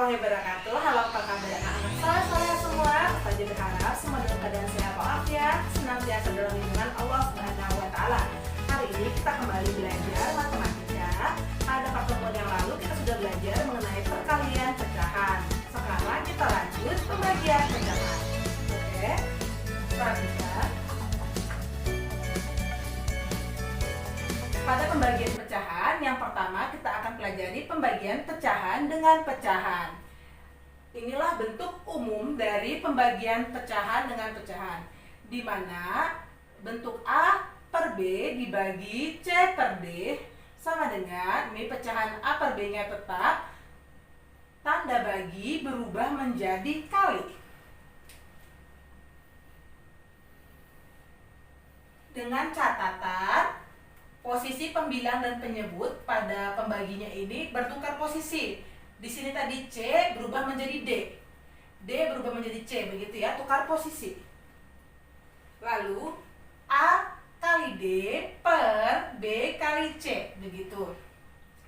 warahmatullahi wabarakatuh. Halo, apa kabar anak-anak saya semua? Saya berharap semua dalam keadaan sehat walafiat, senantiasa dalam lindungan Allah Subhanahu wa taala. Hari ini kita kembali belajar matematika. Pada pertemuan yang lalu kita sudah belajar mengenai perkalian pecahan. Sekarang kita lanjut pembagian pecahan. Oke. Perhatikan. Pada pembagian pecahan, yang pertama kita akan pelajari pembagian pecahan dengan pecahan. Inilah bentuk umum dari pembagian pecahan dengan pecahan, di mana bentuk A per B dibagi C per D sama dengan ini pecahan A per B-nya tetap, tanda bagi berubah menjadi kali. Dengan catatan posisi pembilang dan penyebut pada pembaginya ini bertukar posisi. Di sini tadi C berubah menjadi D. D berubah menjadi C, begitu ya, tukar posisi. Lalu A kali D per B kali C, begitu.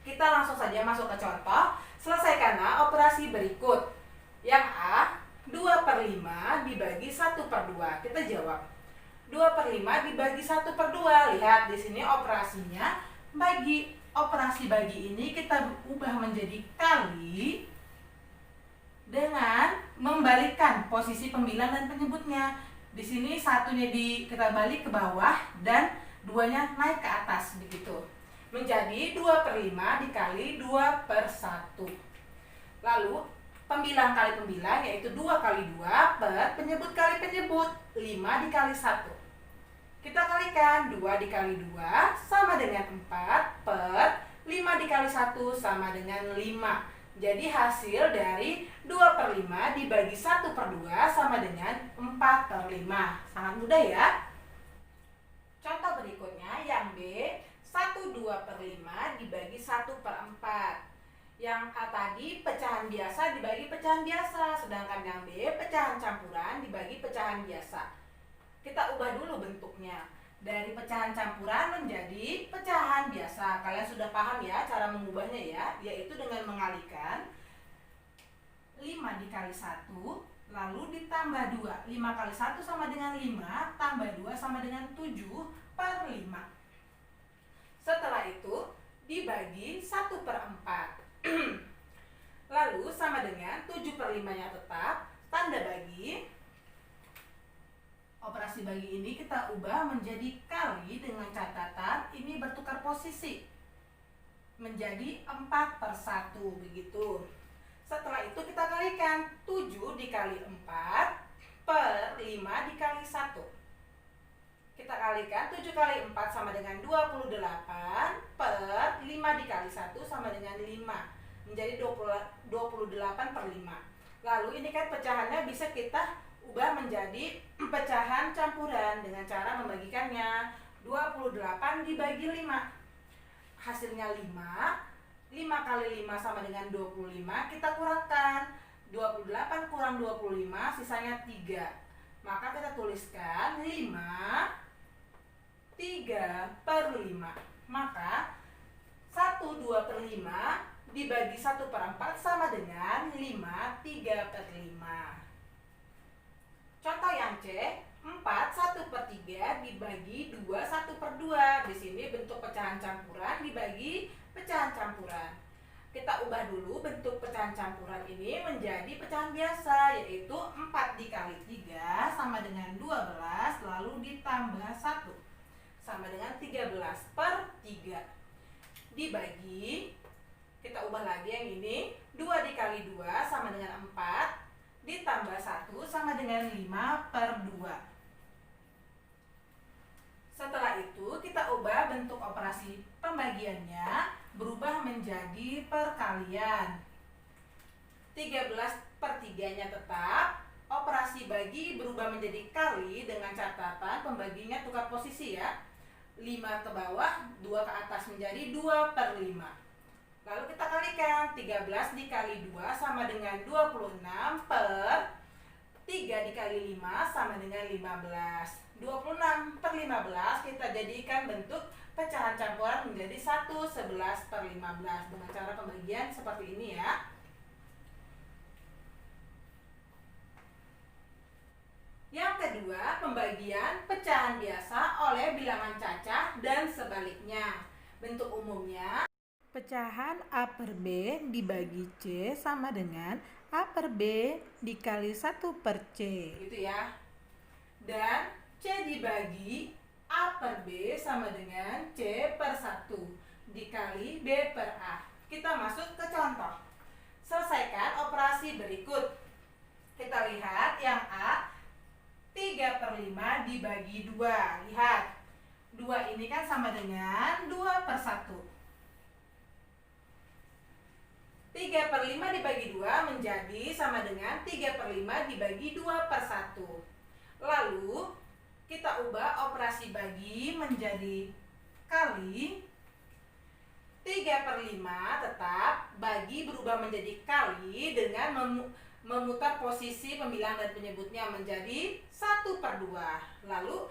Kita langsung saja masuk ke contoh. Selesaikanlah operasi berikut. Yang A, 2/5 dibagi 1/2. Kita jawab. 2/5 dibagi 1/2. Lihat di sini operasinya bagi. Operasi bagi ini kita ubah menjadi kali dengan membalikkan posisi pembilang dan penyebutnya. Di sini satunya kita balik ke bawah dan duanya naik ke atas, begitu. Menjadi 2/5 dikali 2/1. Lalu pembilang kali pembilang yaitu 2 kali 2 per penyebut kali penyebut, 5 dikali 1. Kita kalikan, 2 dikali 2 sama dengan 4 per 5 dikali 1 sama dengan 5. Jadi hasil dari 2/5 dibagi 1/2 sama dengan 4/5. Sangat mudah ya. Contoh berikutnya yang B, 1/2/5 dibagi 1/4. Yang A tadi pecahan biasa dibagi pecahan biasa, sedangkan yang B pecahan campuran dibagi pecahan biasa. Kita ubah dulu bentuknya dari pecahan campuran menjadi pecahan biasa. Kalian sudah paham ya cara mengubahnya ya, yaitu dengan mengalihkan 5 dikali 1 lalu ditambah 2. 5 kali 1 sama dengan 5 tambah 2 sama dengan 7/5. Setelah itu dibagi 1/4. Lalu sama dengan 7/5 nya tetap, tanda bagi. Operasi bagi ini kita ubah menjadi kali dengan catatan ini bertukar posisi menjadi 4/1, begitu. Setelah itu kita kalikan 7 dikali 4 per 5 dikali 1. Kita kalikan 7 kali 4 sama dengan 28 per 5 dikali 1 sama dengan 5. Menjadi 28/5. Lalu ini kan pecahannya bisa kita ubah menjadi pecahan campuran dengan cara membagikannya. 28 dibagi 5. Hasilnya 5. 5 kali 5 sama dengan 25. Kita kurangkan. 28 kurang 25 sisanya 3. Maka kita tuliskan 5 3/5. Maka 1/2/5 dibagi 1/4 sama dengan 5 3/5. Contoh yang C, 4 1/3 dibagi 2 1/2. Di sini bentuk pecahan campuran dibagi pecahan campuran. Kita ubah dulu bentuk pecahan campuran ini menjadi pecahan biasa, yaitu 4 dikali 3 sama dengan 12 lalu ditambah 1 sama dengan 13/3. Dibagi, kita ubah lagi yang ini, 2 dikali 2 sama dengan 4 ditambah 1 sama dengan 5/2. Setelah itu kita ubah bentuk operasi pembagiannya berubah menjadi perkalian. 13/3 nya tetap, operasi bagi berubah menjadi kali dengan catatan pembaginya tukar posisi ya. 5 ke bawah, 2 ke atas menjadi 2/5. Lalu kita kalikan, 13 dikali 2 sama dengan 26 per 3 dikali 5 sama dengan 15. 26/15 kita jadikan bentuk pecahan campuran menjadi 1/11/15 dengan cara pembagian seperti ini ya. Pecahan A per B dibagi C sama dengan A per B dikali 1 per C. Gitu ya. Dan C dibagi A per B sama dengan C per 1 dikali B per A. Kita masuk ke contoh. Selesaikan operasi berikut. Kita lihat yang A 3 per 5 dibagi 2. Lihat, 2 ini kan sama dengan 2 per 1. 3 per 5 dibagi 2 menjadi sama dengan 3 per 5 dibagi 2 per 1. Lalu, kita ubah operasi bagi menjadi kali. 3 per 5 tetap, bagi berubah menjadi kali dengan memutar posisi pembilang dan penyebutnya menjadi 1 per 2. Lalu,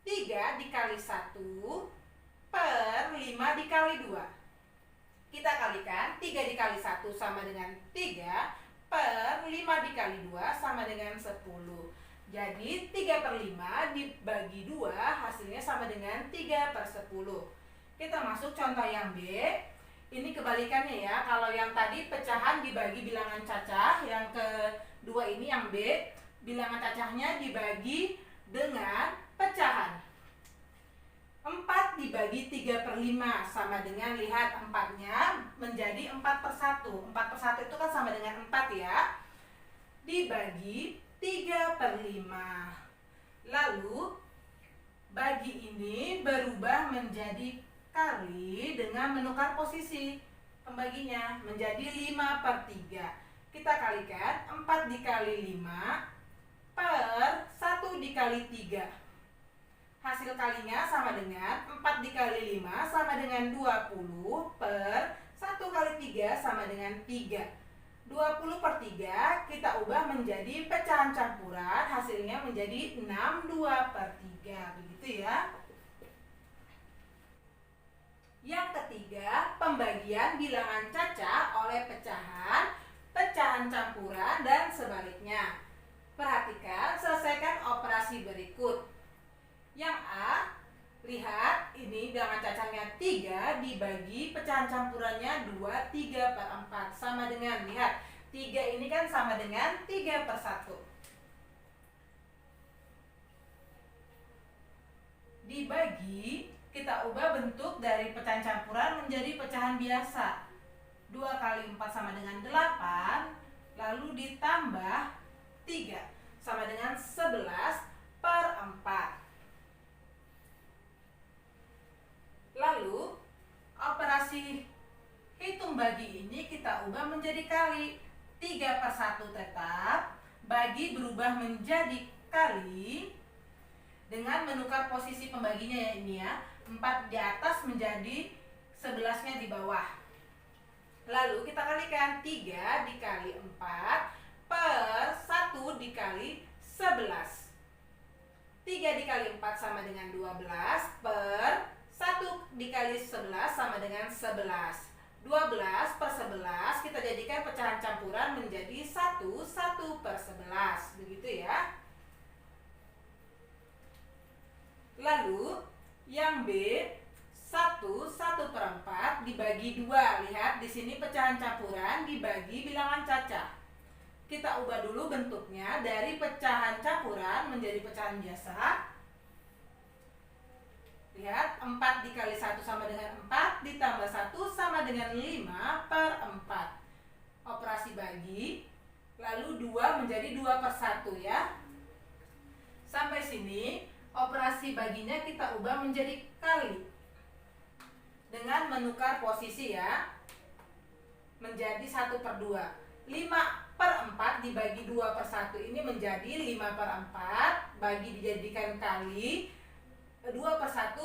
3 dikali 1 per 5 dikali 2. Kita kalikan, 3 dikali 1 sama dengan 3 per 5 dikali 2 sama dengan 10. Jadi 3 per 5 dibagi 2 hasilnya sama dengan 3 per 10. Kita masuk contoh yang B. Ini kebalikannya ya. Kalau yang tadi pecahan dibagi bilangan cacah, yang kedua ini yang B, bilangan cacahnya dibagi dengan pecahan. 4 dibagi 3 per 5 sama dengan, lihat 4-nya menjadi 4 per 1. 4 per 1 itu kan sama dengan 4 ya. Dibagi 3 per 5. Lalu, bagi ini berubah menjadi kali dengan menukar posisi pembaginya menjadi 5 per 3. Kita kalikan, 4 dikali 5 per 1 dikali 3. Hasil kalinya sama dengan 4 dikali 5 sama dengan 20 per 1 kali 3 sama dengan 3. 20 per 3 kita ubah menjadi pecahan campuran, hasilnya menjadi 62 per 3. Begitu ya. Yang ketiga, pembagian bilangan cacah oleh pecahan, pecahan campuran, dan sebaliknya. Perhatikan, selesaikan operasi berikut. Yang A, lihat ini bilangan cacahnya 3 dibagi pecahan campurannya 2, 3 per 4 sama dengan, lihat 3 ini kan sama dengan 3 per 1. Dibagi, kita ubah bentuk dari pecahan campuran menjadi pecahan biasa. 2 kali 4 sama dengan 8, lalu ditambah 3 sama dengan 11 per 4. Lalu, operasi hitung bagi ini kita ubah menjadi kali. 3 per 1 tetap, bagi berubah menjadi kali dengan menukar posisi pembaginya ya ini ya. 4 di atas menjadi 11-nya di bawah. Lalu kita kalikan, 3 dikali 4 per 1 dikali 11. 3 dikali 4 sama dengan 12 per 1 dikali 11 sama dengan 11. 12 per 11 kita jadikan pecahan campuran menjadi 1 per 11. Begitu ya. Lalu yang B 1 per 4 dibagi 2. Lihat di sini pecahan campuran dibagi bilangan cacah. Kita ubah dulu bentuknya dari pecahan campuran menjadi pecahan biasa. Lihat, 4 dikali 1 sama dengan 4, ditambah 1 sama dengan 5 per 4. Operasi bagi, lalu 2 menjadi 2 per 1 ya. Sampai sini, operasi baginya kita ubah menjadi kali. Dengan menukar posisi ya, menjadi 1 per 2. 5 per 4 dibagi 2 per 1 ini menjadi 5 per 4, bagi dijadikan kali. 2 per 1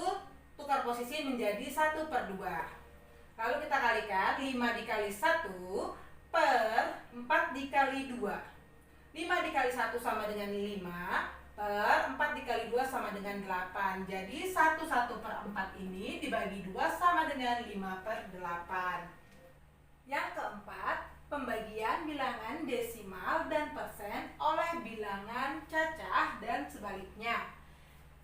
tukar posisi menjadi 1 per 2. Lalu kita kalikan, 5 dikali 1 per 4 dikali 2. 5 dikali 1 sama dengan 5 per 4 dikali 2 sama dengan 8. Jadi 1 per 4 ini dibagi 2 sama dengan 5 per 8. Yang keempat, pembagian bilangan desimal dan persen oleh bilangan cacah dan sebaliknya.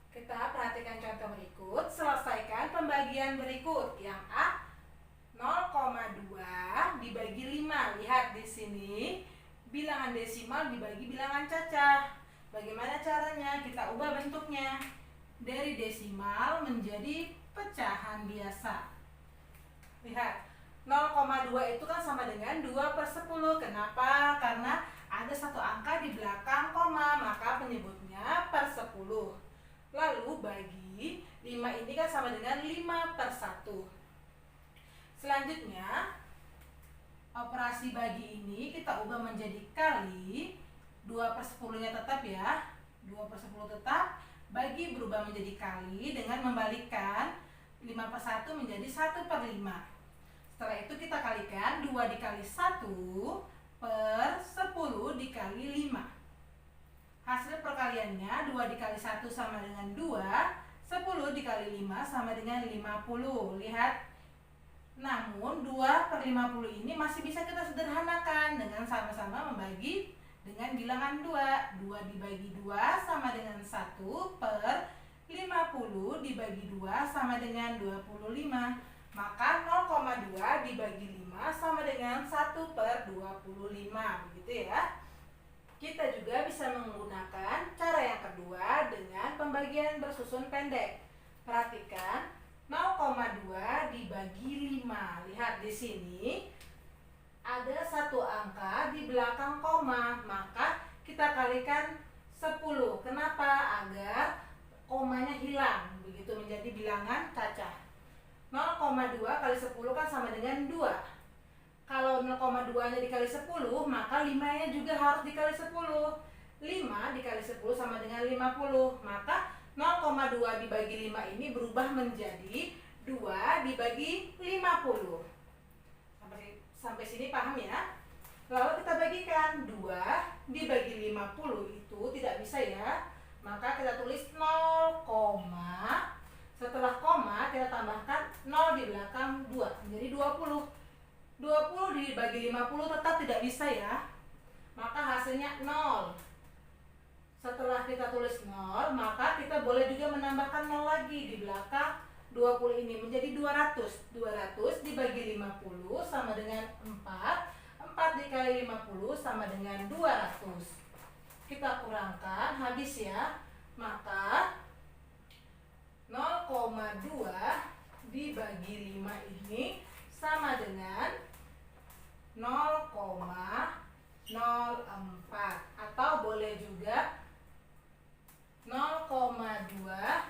Kita perhatikan contoh berikut. Selesaikan pembagian berikut. Yang A lihat di sini bilangan desimal dibagi bilangan cacah. Bagaimana caranya? Kita ubah bentuknya dari desimal menjadi pecahan biasa. Lihat, 0,2 itu kan sama dengan 2/10. Kenapa? Karena ada satu angka di belakang koma, maka penyebutnya per 10. Lalu bagi 5 ini kan sama dengan 5/1. Selanjutnya, operasi bagi ini kita ubah menjadi kali. 2/10-nya tetap ya, 2/10 tetap. Bagi berubah menjadi kali dengan membalikkan 5/1 menjadi 1/5. Setelah itu kita kalikan 2 dikali 1 per 10 dikali 5. Hasil perkaliannya 2 dikali 1 sama dengan 2, 10 dikali 5 sama dengan 50. Lihat, namun 2/50 ini masih bisa kita sederhanakan dengan sama-sama membagi dengan bilangan 2. 2 dibagi 2 sama dengan 1 per 50 dibagi 2 sama dengan 25. Maka 0,2 dibagi 5 sama dengan 1/25. Begitu ya. Kita juga bisa menggunakan cara yang kedua dengan pembagian bersusun pendek. Perhatikan, 0,2 dibagi 5. Lihat di sini ada satu angka di belakang koma, maka kita kalikan 10. Kenapa? Agar komanya hilang, begitu menjadi bilangan cacah. 0,2 kali 10 kan sama dengan 2. Kalau 0,2-nya dikali 10, maka 5-nya juga harus dikali 10. 5 dikali 10 sama dengan 50. Maka 0,2 dibagi 5 ini berubah menjadi 2 dibagi 50. Sampai sini paham ya? Lalu kita bagikan 2 dibagi 50 itu tidak bisa ya. Maka kita tulis 0, setelah koma kita tambahkan 0 di belakang 2 menjadi 20. 20 dibagi 50 tetap tidak bisa ya. Maka hasilnya 0. Setelah kita tulis 0, maka kita boleh juga menambahkan 0 lagi di belakang 20 ini menjadi 200. 200 dibagi 50 sama dengan 4. 4 dikali 50 sama dengan 200. Kita kurangkan, habis ya. Maka 0,2 dibagi 5 ini sama dengan 0,04. Atau boleh juga 0,2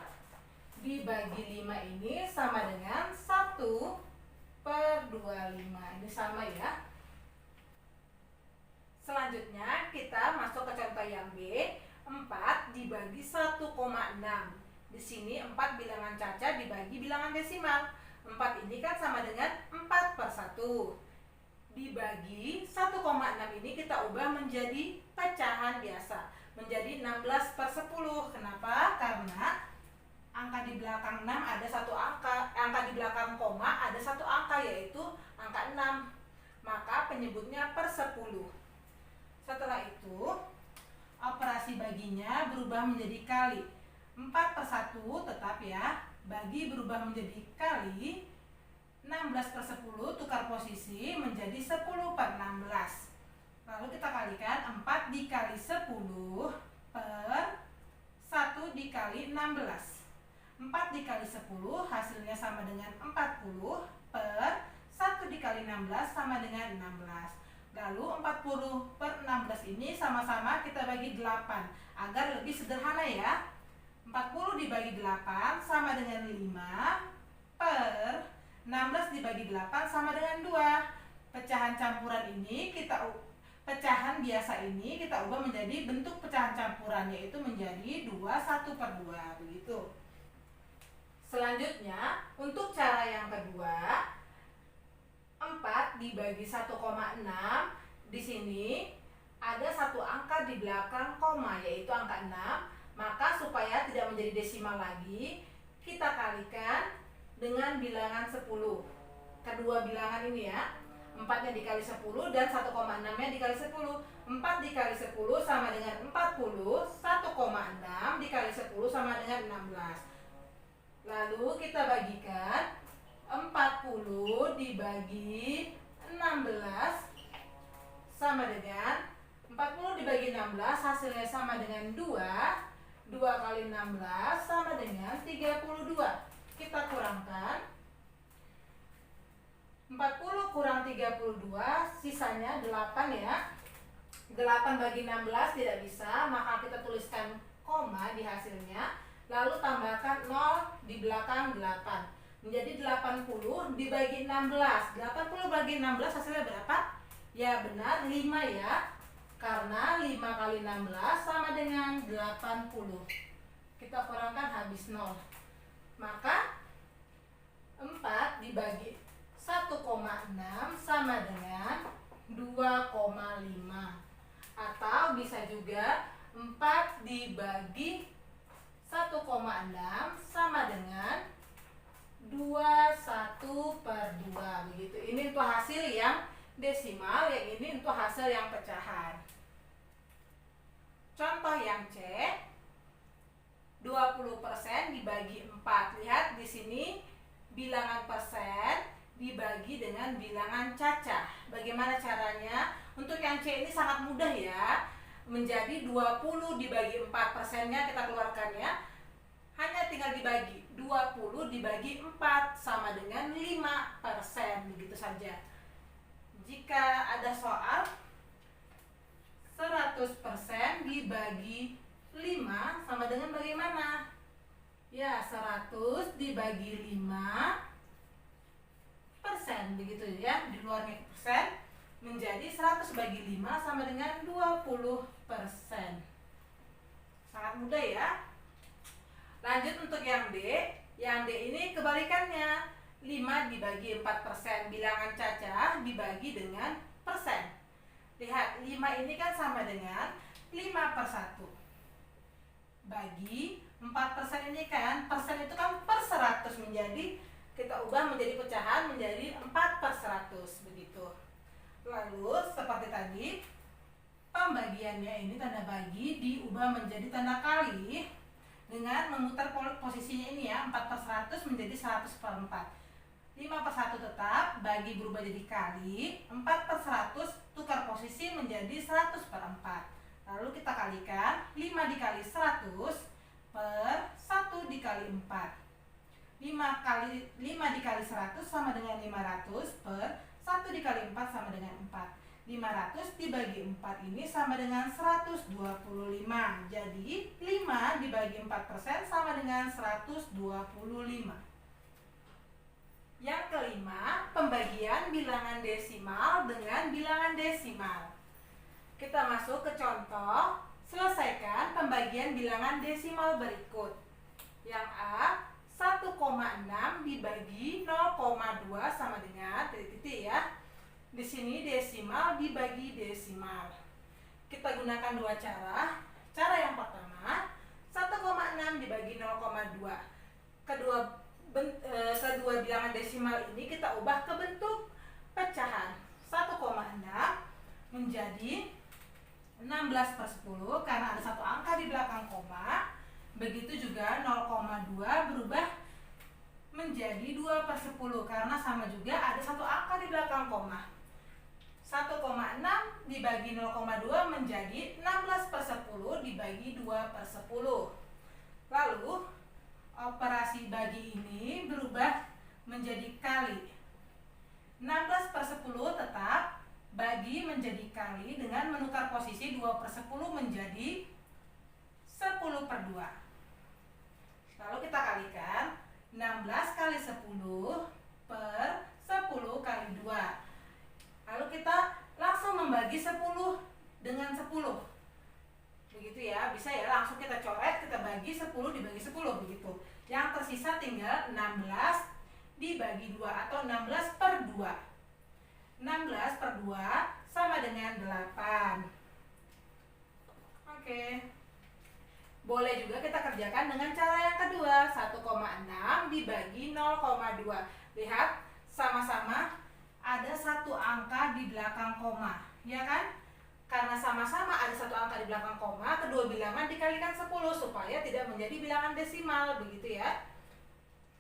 dibagi 5 ini sama dengan 1/25. Ini sama ya. Selanjutnya kita masuk ke contoh yang B. 4 dibagi 1,6. Di sini 4 bilangan cacah dibagi bilangan desimal. 4 ini kan sama dengan 4/1. Dibagi 1,6 ini kita ubah menjadi pecahan biasa, menjadi 16/10. Kenapa? Karena angka di belakang 6 ada satu angka di belakang koma ada satu angka, yaitu angka 6. Maka penyebutnya per 10. Setelah itu operasi baginya berubah menjadi kali. 4/1 tetap ya, bagi berubah menjadi kali. 16/10 tukar posisi menjadi 10/16. Lalu kita kalikan 4 dikali 10 per 1 dikali 16. 4 dikali 10 hasilnya sama dengan 40 per 1 dikali 16 sama dengan 16. Lalu 40/16 ini sama-sama kita bagi 8 agar lebih sederhana ya. 40 dibagi 8 sama dengan 5 per 16 dibagi 8 sama dengan 2. Pecahan biasa ini kita ubah menjadi bentuk pecahan campuran, yaitu menjadi 2 1/2 begitu. Selanjutnya, untuk cara yang kedua, 4 dibagi 1,6. Di sini ada satu angka di belakang koma, yaitu angka 6. Maka supaya tidak menjadi desimal lagi, kita kalikan dengan bilangan 10. Kedua bilangan ini ya. 4-nya dikali 10 dan 1,6-nya dikali 10. 4 dikali 10 sama dengan 40. 1,6 dikali 10 sama dengan 16. Lalu kita bagikan 40 dibagi 16 sama dengan 2. 2 kali 16 sama dengan 32. Kita kurangkan. 40 kurang 32, sisanya 8 ya. 8 bagi 16 tidak bisa, maka kita tuliskan koma di hasilnya. Lalu tambahkan 0 di belakang 8. Menjadi 80 dibagi 16. 80 bagi 16 hasilnya berapa? Ya benar 5 ya. Karena 5 kali 16 sama dengan 80. Kita kurangkan habis 0. Maka 4 dibagi 1,6 sama dengan 2,5. Atau bisa juga 4 dibagi 1,6 sama dengan 21/2. Begitu. Ini untuk hasil yang desimal, yang ini untuk hasil yang pecahan. Contoh yang C, 20% dibagi 4. Lihat di sini bilangan persen dibagi dengan bilangan cacah. Bagaimana caranya? Untuk yang C ini sangat mudah ya. Menjadi 20 dibagi 4, persennya kita keluarkan ya. Hanya tinggal dibagi. 20 dibagi 4 sama dengan 5%. Begitu saja. Jika ada soal 100% dibagi 5 sama dengan bagaimana? Ya, 100 dibagi 5%. Begitu ya. Di luarnya persen menjadi 100 bagi 5 sama dengan 20%. Sangat mudah ya. Lanjut untuk yang D. Yang D ini kebalikannya. 5 dibagi 4%. Bilangan cacah dibagi dengan persen. Lihat, 5 ini kan sama dengan 5/1. Bagi 4% ini kan, persen itu kan per 100, menjadi kita ubah menjadi pecahan menjadi 4/100. Begitu. Lalu seperti tadi, pembagiannya ini tanda bagi diubah menjadi tanda kali dengan memutar posisinya ini ya, 4/100 menjadi 100/4. 5/1 tetap, bagi berubah jadi kali, 4/100 tukar posisi menjadi 100/4. Lalu kita kalikan, 5 dikali 100 per 1 dikali 4. 5 dikali 100 sama dengan 500 per 1 dikali 4 sama dengan 4. 500 dibagi 4 ini sama dengan 125. Jadi 5 dibagi 4% sama dengan 125. Yang kelima, pembagian bilangan desimal dengan bilangan desimal. Kita masuk ke contoh. Selesaikan pembagian bilangan desimal berikut. Yang A, 1,6 dibagi 0,2 sama dengan titik-titik ya. Di sini desimal dibagi desimal. Kita gunakan dua cara. Cara yang pertama, 1,6 dibagi 0,2. Kedua bilangan desimal ini kita ubah ke bentuk pecahan. 1,6 menjadi 16/10 karena ada satu angka di belakang koma. Begitu juga 0,2 berubah menjadi 2/10 karena sama juga ada satu angka di belakang koma. 1,6 dibagi 0,2 menjadi 16/10 dibagi 2/10. Lalu operasi bagi ini berubah menjadi kali. 16/10 tetap, bagi menjadi kali dengan menukar posisi 2/10 menjadi 10/2. Lalu kita kalikan 16 kali 10 per 10 kali 2. Lalu kita langsung membagi 10 dengan 10. Begitu ya, bisa ya, langsung kita coret, kita bagi 10 dibagi 10 begitu. Yang tersisa tinggal 16 dibagi 2 atau 16/2. 16/2 sama dengan 8. Oke. Boleh juga kita kerjakan dengan cara yang kedua, 1,6 dibagi 0,2. Lihat, sama-sama ada satu angka di belakang koma, ya kan? Karena sama-sama ada satu angka di belakang koma, kedua bilangan dikalikan 10 supaya tidak menjadi bilangan desimal, begitu ya.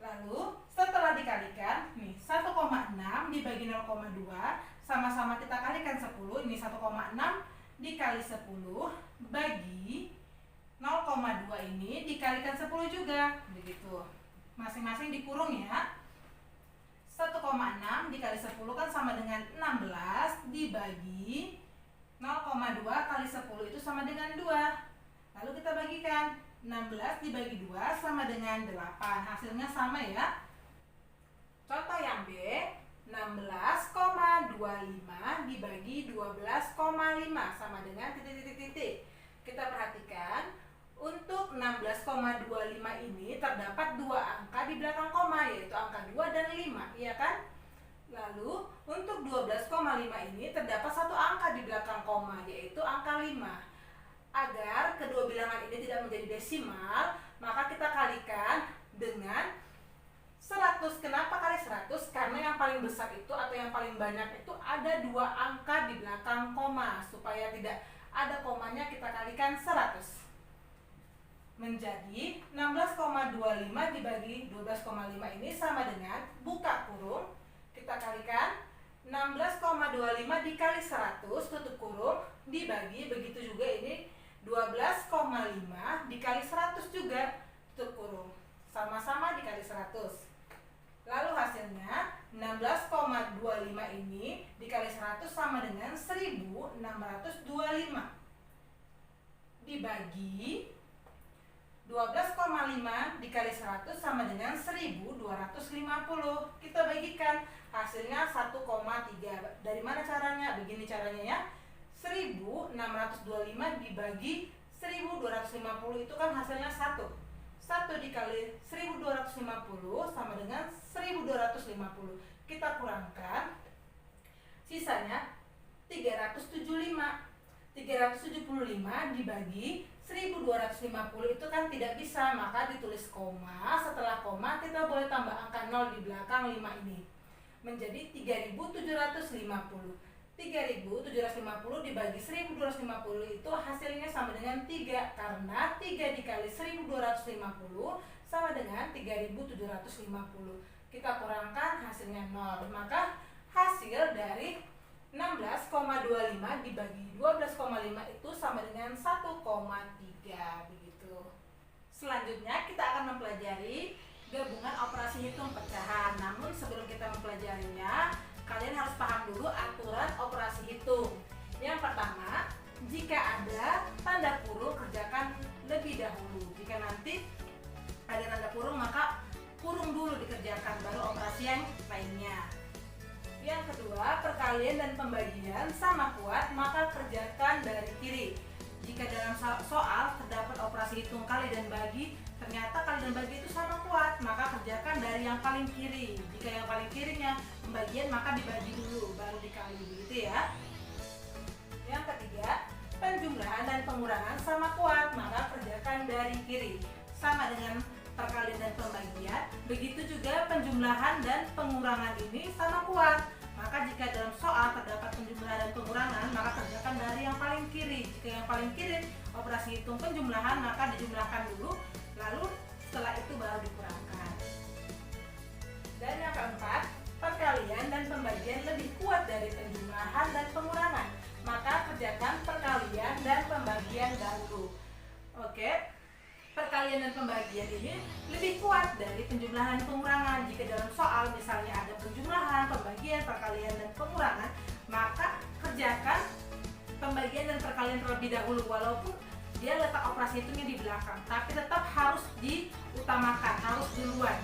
Lalu setelah dikalikan, nih 1,6 dibagi 0,2, sama-sama kita kalikan 10, ini 1,6 dikali 10 bagi 0,2 ini dikalikan 10 juga, begitu. Masing-masing dikurung ya. 1,6 dikali 10 kan sama dengan 16 dibagi 0,2 kali 10 itu sama dengan 2. Lalu kita bagikan, 16 dibagi 2 sama dengan 8. Hasilnya sama ya. Contoh yang B, 16,25 dibagi 12,5 sama dengan titik-titik-titik. Kita perhatikan, untuk 16,25 ini terdapat dua angka di belakang koma, yaitu angka 2 dan 5, iya kan? Lalu untuk 12,5 ini terdapat satu angka di belakang koma, yaitu angka 5. Agar kedua bilangan ini tidak menjadi desimal, maka kita kalikan dengan 100. Kenapa kali 100? Karena yang paling besar itu atau yang paling banyak itu ada dua angka di belakang koma. Supaya tidak ada komanya, kita kalikan 100. Menjadi 16,25 dibagi 12,5 ini sama dengan, buka kurung, kita kalikan 16,25 dikali 100 tutup kurung dibagi, begitu juga ini 12,5 dikali 100 juga tutup kurung, sama-sama dikali 100. Lalu hasilnya 16,25 ini dikali 100 sama dengan 1625 dibagi 12,5 dikali 100 sama dengan 1250. Kita bagikan, hasilnya 1,3. Dari mana caranya? Begini caranya ya. 1625 dibagi 1250 itu kan hasilnya 1. 1 dikali 1250 sama dengan 1250. Kita kurangkan, sisanya 375. 375 dibagi 1250 itu kan tidak bisa, maka ditulis koma. Setelah koma kita boleh tambah angka 0 di belakang 5 ini. Menjadi 3750. 3750 dibagi 1250 itu hasilnya sama dengan 3. Karena 3 dikali 1250 sama dengan 3750. Kita kurangkan, hasilnya 0. Maka hasil dari 16,25 dibagi 12,5 itu sama dengan 1,3, begitu. Selanjutnya kita akan mempelajari gabungan operasi hitung pecahan. Namun sebelum kita mempelajarinya, kalian harus paham dulu aturan operasi hitung. Yang pertama, jika ada tanda kurung, kerjakan lebih dahulu. Jika nanti ada tanda kurung, maka kurung dulu dikerjakan, baru operasi yang lainnya. Yang kedua, perkalian dan pembagian sama kuat, maka kerjakan dari kiri. Jika dalam soal terdapat operasi hitung kali dan bagi, ternyata kali dan bagi itu sama kuat, maka kerjakan dari yang paling kiri. Jika yang paling kirinya pembagian, maka dibagi dulu, baru dikali, begitu ya. Yang ketiga, penjumlahan dan pengurangan sama kuat, maka kerjakan dari kiri. Sama dengan perkalian dan pembagian, begitu juga penjumlahan dan pengurangan ini sama kuat. Maka jika dalam soal terdapat penjumlahan dan pengurangan, maka kerjakan dari yang paling kiri. Jika yang paling kiri operasi hitung penjumlahan, maka dijumlahkan dulu, lalu setelah itu baru dikurangkan. Dan yang keempat, perkalian dan pembagian lebih kuat dari penjumlahan dan pengurangan, maka kerjakan perkalian dan pembagian dahulu. Oke. Perkalian dan pembagian ini lebih kuat dari penjumlahan dan pengurangan. Jika dalam soal misalnya ada penjumlahan, pembagian, perkalian, dan pengurangan, maka kerjakan pembagian dan perkalian terlebih dahulu, walaupun dia letak operasi hitungnya di belakang, tapi tetap harus diutamakan, harus duluan.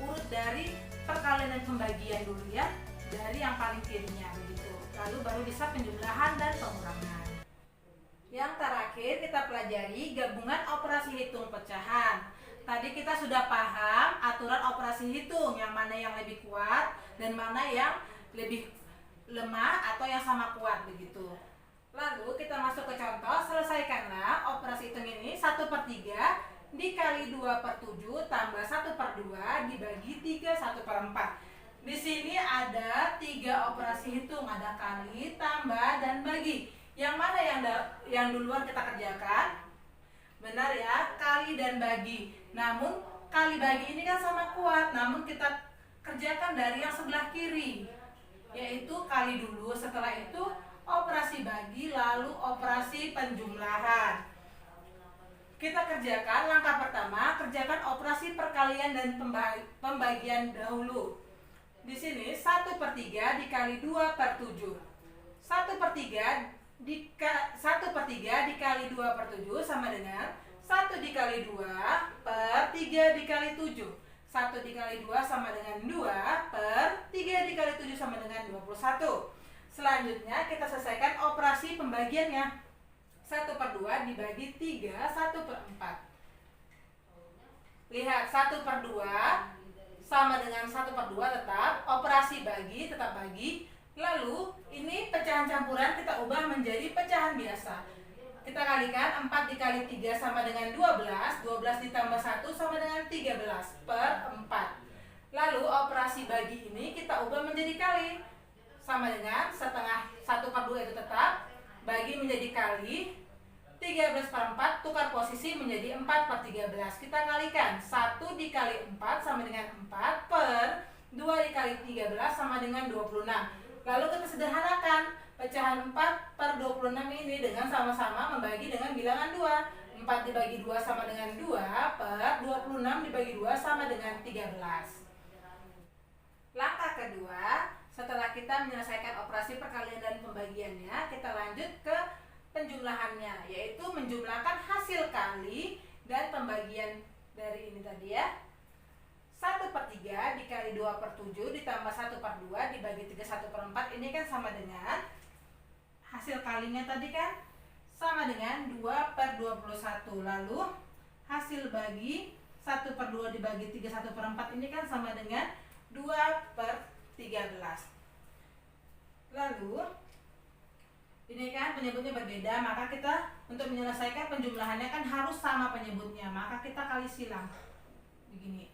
Urut dari perkalian dan pembagian dulu ya, dari yang paling kirinya begitu. Lalu baru bisa penjumlahan dan pengurangan. Yang terakhir kita pelajari gabungan operasi hitung pecahan. Tadi kita sudah paham aturan operasi hitung, yang mana yang lebih kuat dan mana yang lebih lemah atau yang sama kuat begitu. Lalu kita masuk ke contoh, selesaikanlah operasi hitung ini. 1/3 dikali 2/7 tambah 1/2 dibagi 3 1/4. Di sini ada 3 operasi hitung, ada kali, tambah, dan bagi. Yang mana yang duluan kita kerjakan? Benar ya, kali dan bagi. Namun kali bagi ini kan sama kuat, namun kita kerjakan dari yang sebelah kiri, yaitu kali dulu, setelah itu operasi bagi, lalu operasi penjumlahan. Kita kerjakan langkah pertama, kerjakan operasi perkalian dan pembagian dahulu. Di sini 1/3 dikali 2/7. 1/3 dikali 2/7 sama dengan 1 dikali 2 per 3 dikali 7. 1 dikali 2 sama dengan 2 per 3 dikali 7 sama dengan 21. Selanjutnya kita selesaikan operasi pembagiannya. 1/2 dibagi 3, 1/4. Lihat, 1/2 sama dengan 1/2 tetap, operasi bagi tetap bagi. Lalu ini pecahan campuran kita ubah menjadi pecahan biasa. Kita kalikan, 4 dikali 3 sama dengan 12, 12 ditambah 1 sama dengan 13/4. Lalu operasi bagi ini kita ubah menjadi kali. Sama dengan setengah 1/2 itu tetap, bagi menjadi kali, 13/4 tukar posisi menjadi 4/13. Kita kalikan, 1 dikali 4 sama dengan 4 per 2 dikali 13 sama dengan 26. Lalu kita sederhanakan pecahan 4/26 ini dengan sama-sama membagi dengan bilangan 2. 4 dibagi 2 sama dengan 2 per 26 dibagi 2 sama dengan 13. Langkah kedua, setelah kita menyelesaikan operasi perkalian dan pembagiannya, kita lanjut ke penjumlahannya, yaitu menjumlahkan hasil kali dan pembagian dari ini tadi ya. 1/3 dikali 2/7 ditambah 1/2 dibagi 3 1/4, ini kan sama dengan hasil kalinya tadi kan sama dengan 2/21. Lalu hasil bagi 1/2 dibagi 3 1/4 ini kan sama dengan 2/13. Lalu ini kan penyebutnya berbeda, maka kita untuk menyelesaikan penjumlahannya kan harus sama penyebutnya, maka kita kali silang begini.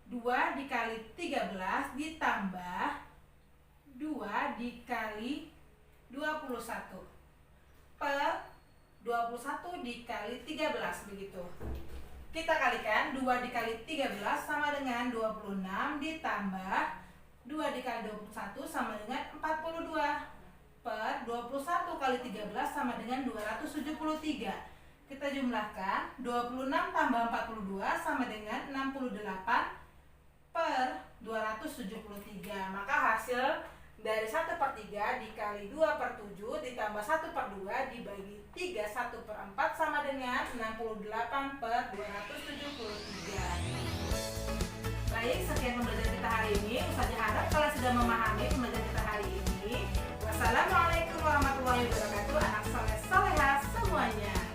2 dikali 13 ditambah 2 dikali 21 per 21 dikali 13, begitu. Kita kalikan, 2 dikali 13 sama dengan 26 ditambah 2 dikali 21 sama dengan 42 per 21 kali 13 sama dengan 273. Kita jumlahkan, 26 tambah 42 sama dengan 68 per 273. Maka hasil dari 1/3 dikali 2/7 ditambah 1/2 dibagi 3 1/4 sama dengan 68 per 273. Baik, sekian pembelajaran kita hari ini. Ustazah harap kalian sudah memahami pembelajaran kita